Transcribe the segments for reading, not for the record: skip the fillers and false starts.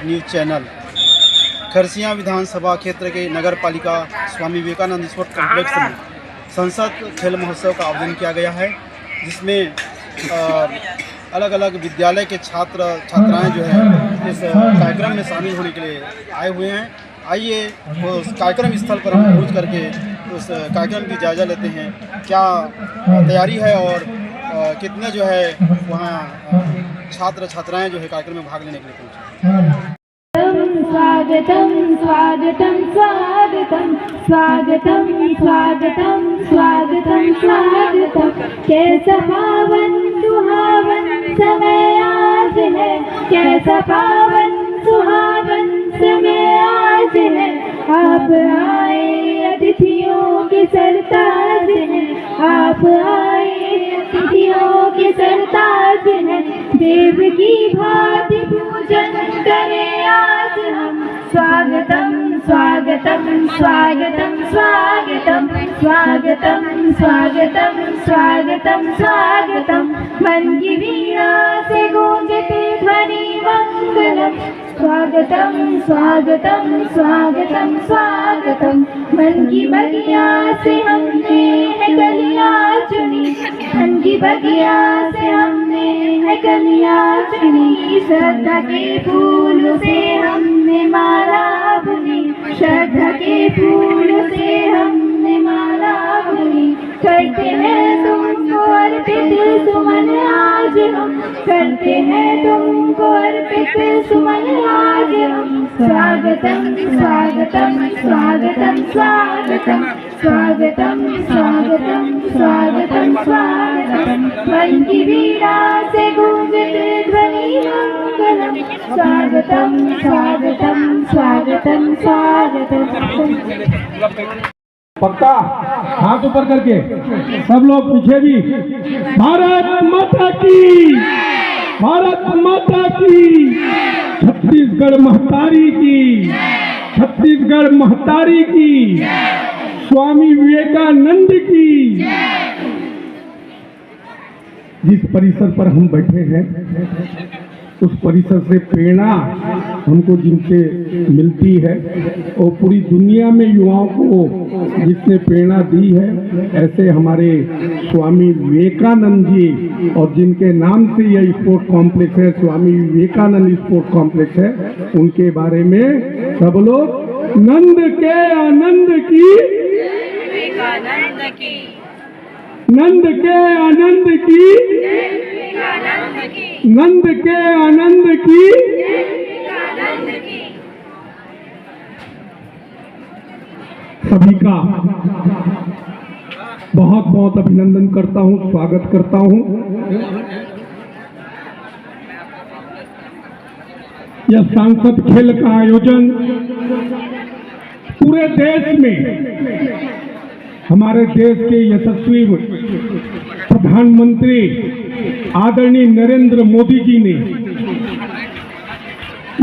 News channel Kharsia विधानसभा क्षेत्र के नगर पालिका स्वामी विवेकानंद स्पोर्ट्स कॉम्प्लेक्स में संसद खेल महोत्सव का आयोजन किया गया है, जिसमें अलग अलग विद्यालय के छात्र छात्राएं जो है इस कार्यक्रम में शामिल होने के लिए आए हुए हैं। आइए उस कार्यक्रम स्थल पर हम पहुँच करके उस कार्यक्रम की जायज़ा लेते हैं, क्या तैयारी है और कितने जो है वहाँ छात्र छात्राएं जो है कार्यक्रम में भाग लेने के लिए पहुँचे। स्वागतम स्वागतम स्वागतम स्वागतम स्वागतम स्वागतम स्वागतम। कैसा पावन सुहावन समय आज है, कैसा पावन सुहावन समय आज है। आप आए अतिथियों के सरताज हैं, आप आए अतिथियों के सरताज हैं। देव की भांति पूजन करें आज हम। स्वागतम स्वागतम स्वागतम स्वागतम स्वागतम स्वागतम स्वागतम स्वागतम। मन की वीणा से गूंजते ध्वनि मंगलम। स्वागतम स्वागतम स्वागतम स्वागतम। मन की बगिया से हमने है कलियां चुनी, मन की बगिया से हमने है कलियां चुनी। श्रद्धा के फूल से हमने माला बुनी, श्रद्धा के फूल से हमने माला बुनी। करते हैं तुमको अर्पित सुमन आज हम, करते हैं तुमको अर्पित सुमन आज हम। स्वागतम स्वागतम स्वागतम स्वागतम स्वागतम स्वागतम स्वागतम स्वागतम। मन की वीणा से गूंजते ध्वनि मंगलम। स्वागतम स्वागतम स्वागतम स्वागतम। पक्का हाथ ऊपर करके सब लोग पीछे भी। भारत माता की, भारत माता की, छत्तीसगढ़ महतारी की, छत्तीसगढ़ महतारी की, स्वामी विवेकानंद की। जिस परिसर पर हम बैठे हैं उस परिसर से प्रेरणा हमको जिनसे मिलती है और पूरी दुनिया में युवाओं को जिसने प्रेरणा दी है, ऐसे हमारे स्वामी विवेकानंद जी, और जिनके नाम से यह स्पोर्ट कॉम्प्लेक्स है, स्वामी विवेकानंद स्पोर्ट कॉम्प्लेक्स है, उनके बारे में सब लोग नंद के आनंद की, विवेकानंद की, नंद के आनंद की, नंद के आनंद की। सभी का बहुत बहुत अभिनंदन करता हूं, स्वागत करता हूं। यह सांसद खेल का आयोजन पूरे देश में हमारे देश के यशस्वी प्रधानमंत्री आदरणीय नरेंद्र मोदी जी ने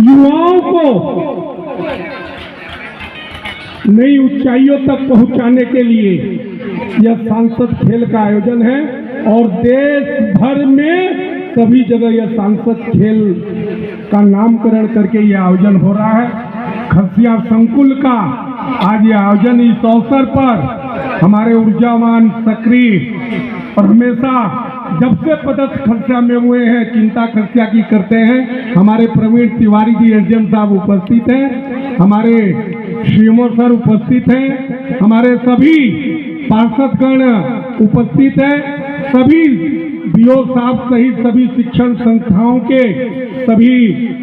युवाओं को नई ऊंचाइयों तक पहुंचाने के लिए यह सांसद खेल का आयोजन है और देश भर में सभी जगह यह सांसद खेल का नामकरण करके यह आयोजन हो रहा है। खरसिया संकुल का आज यह आयोजन इस अवसर पर हमारे ऊर्जावान, सक्रिय और हमेशा जब से पदस्थ खरसिया में हुए हैं चिंता खरसिया की करते हैं हमारे प्रवीण तिवारी जी एसडीएम साहब उपस्थित हैं, हमारे श्रीमो सर उपस्थित हैं, हमारे सभी पार्षदगण उपस्थित हैं, सभी बीओ साहब सहित सभी शिक्षण संस्थाओं के सभी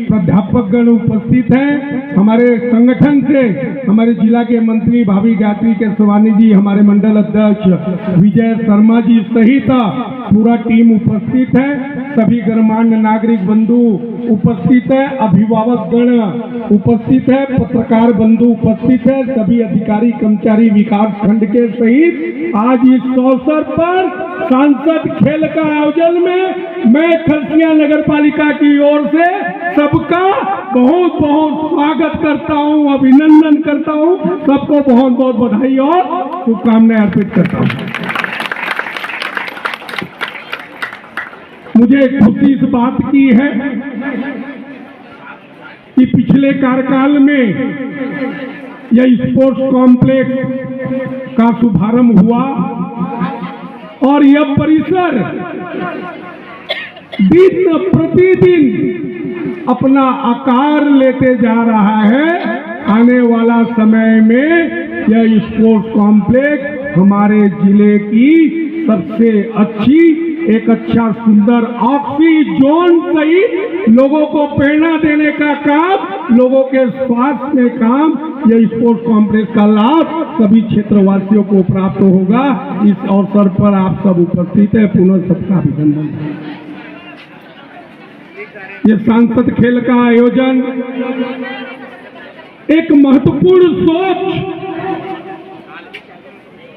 प्राध्यापकगण उपस्थित हैं। हमारे संगठन से हमारे जिला के मंत्री भाभी गायत्री केसवानी जी, हमारे मंडल अध्यक्ष विजय शर्मा जी सहित पूरा टीम उपस्थित है। सभी गणमान्य नागरिक बंधु उपस्थित है, अभिभावक गण उपस्थित है, पत्रकार बंधु उपस्थित है, सभी अधिकारी कर्मचारी विकास खंड के सहित आज इस अवसर पर सांसद खेल का आयोजन में मैं खरसिया नगर पालिका की ओर से सबका बहुत बहुत स्वागत करता हूं, अभिनंदन करता हूं, सबको बहुत बहुत बधाई और शुभकामनाएं अर्पित करता हूं। मुझे खुशी इस बात की है कि पिछले कार्यकाल में यह स्पोर्ट्स कॉम्प्लेक्स का शुभारंभ हुआ और यह परिसर दिन प्रतिदिन अपना आकार लेते जा रहा है। आने वाला समय में यह स्पोर्ट्स कॉम्प्लेक्स हमारे जिले की सबसे अच्छी एक अच्छा सुंदर ऑक्सीजोन सहित लोगों को प्रेरणा देने का काम, लोगों के स्वास्थ्य में काम, यह स्पोर्ट्स कॉम्प्लेक्स का लाभ सभी क्षेत्रवासियों को प्राप्त होगा। इस अवसर पर आप सब उपस्थित हैं, पुनः सबका अभिनंदन। ये सांसद खेल का आयोजन एक महत्वपूर्ण सोच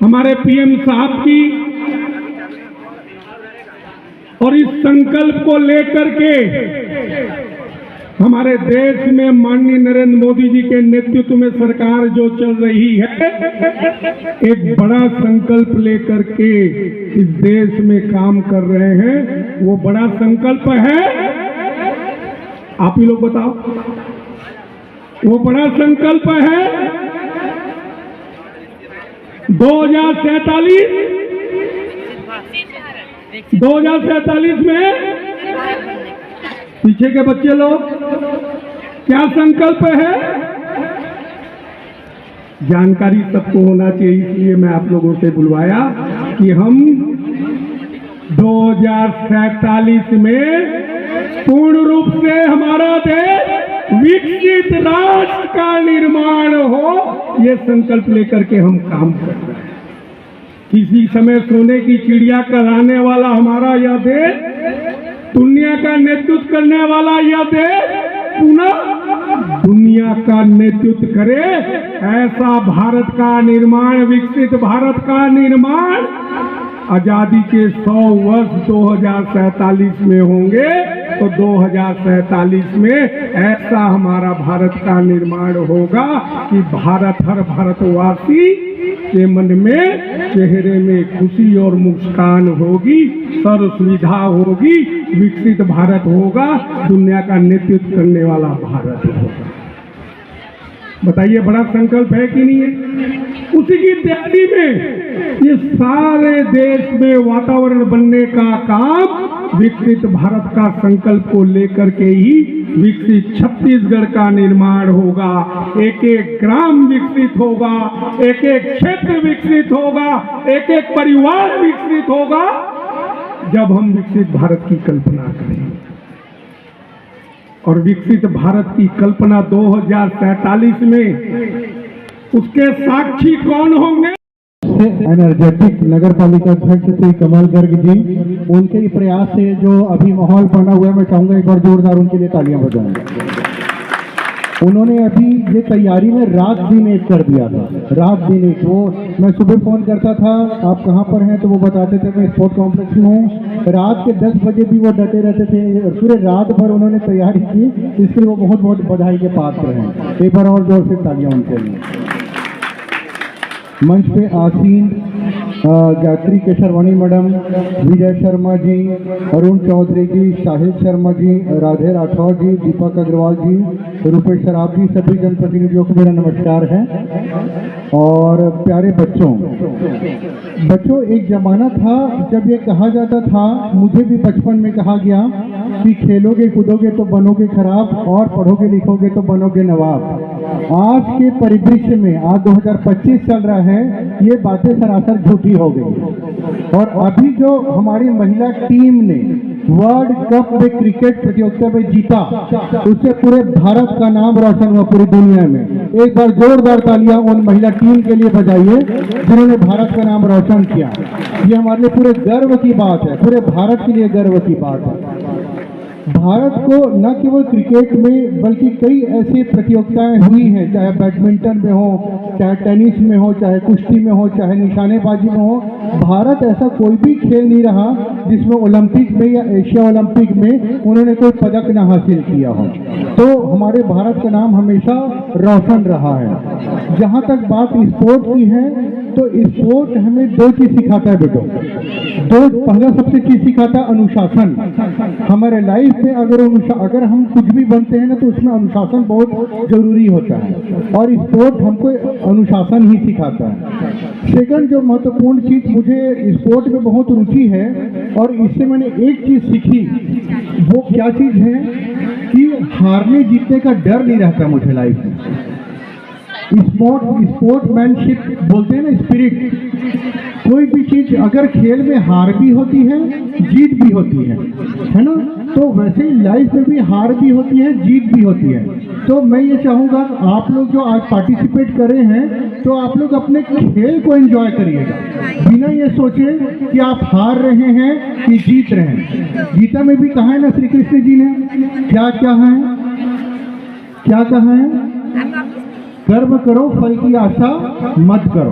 हमारे पीएम साहब की और इस संकल्प को लेकर के हमारे देश में माननीय नरेंद्र मोदी जी के नेतृत्व में सरकार जो चल रही है, एक बड़ा संकल्प लेकर के इस देश में काम कर रहे हैं। वो बड़ा संकल्प है, आप ही लोग बताओ, वो बड़ा संकल्प है 2047 में पीछे के बच्चे लोग क्या संकल्प है, जानकारी सबको होना चाहिए, इसलिए मैं आप लोगों से बुलवाया कि हम 2047 में पूर्ण रूप से हमारा देश विकसित राष्ट्र का निर्माण हो, ये संकल्प लेकर के हम काम कर रहे हैं। किसी समय सोने की चिड़िया कहलाने वाला हमारा यह देश, दुनिया का नेतृत्व करने वाला यह देश पुनः दुनिया का नेतृत्व करे, ऐसा भारत का निर्माण, विकसित भारत का निर्माण आजादी के 100 वर्ष 2047 में होंगे, तो 2047 में ऐसा हमारा भारत का निर्माण होगा कि हर भारतवासी के मन में, चेहरे में खुशी और मुस्कान होगी, सर्व सुविधा होगी, विकसित भारत होगा, दुनिया का नेतृत्व करने वाला भारत होगा। बताइए, बड़ा संकल्प है कि नहीं है? उसी की तैयारी में ये सारे देश में वातावरण बनने का काम विकसित भारत का संकल्प को लेकर के ही विकसित छत्तीसगढ़ का निर्माण होगा। एक एक ग्राम विकसित होगा, एक एक क्षेत्र विकसित होगा, एक एक परिवार विकसित होगा, जब हम विकसित भारत की कल्पना करेंगे। और विकसित भारत की कल्पना 2047 में उसके साक्षी कौन होंगे? एनर्जेटिक नगर पालिका अध्यक्ष श्री कमल गर्ग जी, उनके प्रयास से जो अभी माहौल बना हुआ है, मैं चाहूंगा एक बार जोरदार उनके लिए तालियां बजाएं। उन्होंने अभी ये तैयारी में रात दिन एक कर दिया था, रात दिन एक। वो मैं सुबह फोन करता था, आप कहाँ पर हैं, तो वो बताते थे मैं स्पोर्ट्स कॉम्प्लेक्स में हूँ। रात के 10 बजे भी वो डटे रहते थे, पूरे रात भर उन्होंने तैयारी की, इसके लिए वो बहुत बहुत बधाई के पात्र हैं। एक बार और जोर से तालियां उनके लिए। मंच पे आसीन गायत्री केशरवाणी मैडम, विजय शर्मा जी, अरुण चौधरी जी, शाहिद शर्मा जी, राधे राठौर जी, दीपक अग्रवाल जी, रूपेश सराफ जी, सभी जनप्रतिनिधियों को मेरा नमस्कार है। और प्यारे बच्चों, एक जमाना था जब ये कहा जाता था, मुझे भी बचपन में कहा गया कि खेलोगे कूदोगे तो बनोगे खराब और पढ़ोगे लिखोगे तो बनोगे नवाब। आज के परिदृश्य में, आज 2025 चल रहा है, ये बातें सरासर झूठी हो गई। और अभी जो हमारी महिला टीम ने वर्ल्ड कप में क्रिकेट प्रतियोगिता में जीता, उससे पूरे भारत का नाम रोशन हुआ पूरी दुनिया में। एक बार जोरदार तालियां उन महिला टीम के लिए बजाइए जिन्होंने भारत का नाम रोशन किया। ये हमारे लिए पूरे गर्व की बात है, पूरे भारत के लिए गर्व की बात है। भारत को न केवल क्रिकेट में बल्कि कई ऐसी प्रतियोगिताएं हुई हैं, चाहे बैडमिंटन में हो, चाहे टेनिस में हो, चाहे कुश्ती में हो, चाहे निशानेबाजी में हो। भारत ऐसा कोई भी खेल नहीं रहा जिसमें ओलंपिक में या एशिया ओलंपिक में उन्होंने कोई पदक न हासिल किया हो। तो हमारे भारत का नाम हमेशा रोशन रहा है। जहाँ तक बात स्पोर्ट की है, तो स्पोर्ट हमें दो चीज सिखाता है बेटो। पहला सबसे चीज सिखाता है अनुशासन। हमारे लाइफ में अगर हम कुछ भी बनते हैं ना तो उसमें अनुशासन बहुत जरूरी होता है, और स्पोर्ट हमको अनुशासन ही सिखाता है। सेकंड जो महत्वपूर्ण चीज, मुझे स्पोर्ट में बहुत रुचि है और इससे मैंने एक चीज सीखी, वो क्या चीज है कि हारने जीतने का डर नहीं रहता मुझे लाइफ में। स्पोर्टमैनशिप बोलते हैं ना, स्पिरिट। कोई भी चीज अगर खेल में हार भी होती है जीत भी होती है ना, तो वैसे ही लाइफ में भी हार भी होती है जीत भी होती है। तो मैं ये चाहूँगा आप लोग जो आज पार्टिसिपेट कर रहे हैं तो आप लोग अपने खेल को एंजॉय करिएगा, बिना ये सोचे कि आप हार रहे हैं कि जीत रहे हैं। गीता में भी कहा है ना श्री कृष्ण जी ने, क्या कहा है? कर्म करो फल की आशा मत करो।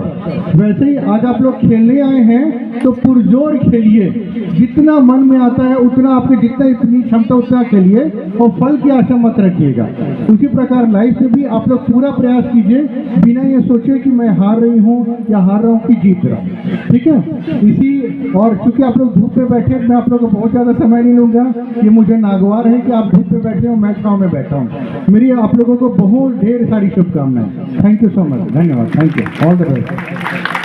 वैसे ही आज आप लोग खेलने आए हैं तो पुरजोर खेलिए, जितना मन में आता है उतना आपके इतनी क्षमता उतना खेलिए और फल की आशा मत रखिएगा। उसी प्रकार लाइफ में भी आप लोग पूरा प्रयास कीजिए, बिना ये सोचे कि मैं हार रही हूँ या हार रहा हूँ कि जीत रहा हूँ। ठीक है, इसी और चूंकि आप लोग धूप पे बैठे, मैं आप लोग को बहुत ज़्यादा समय नहीं लूँगा। ये मुझे नागवार है कि आप धूप पे बैठे हो, मैं छाँव में बैठा हूँ। मेरी आप लोगों को बहुत ढेर सारी शुभकामनाएं। थैंक यू सो मच, धन्यवाद, thank you, all the best.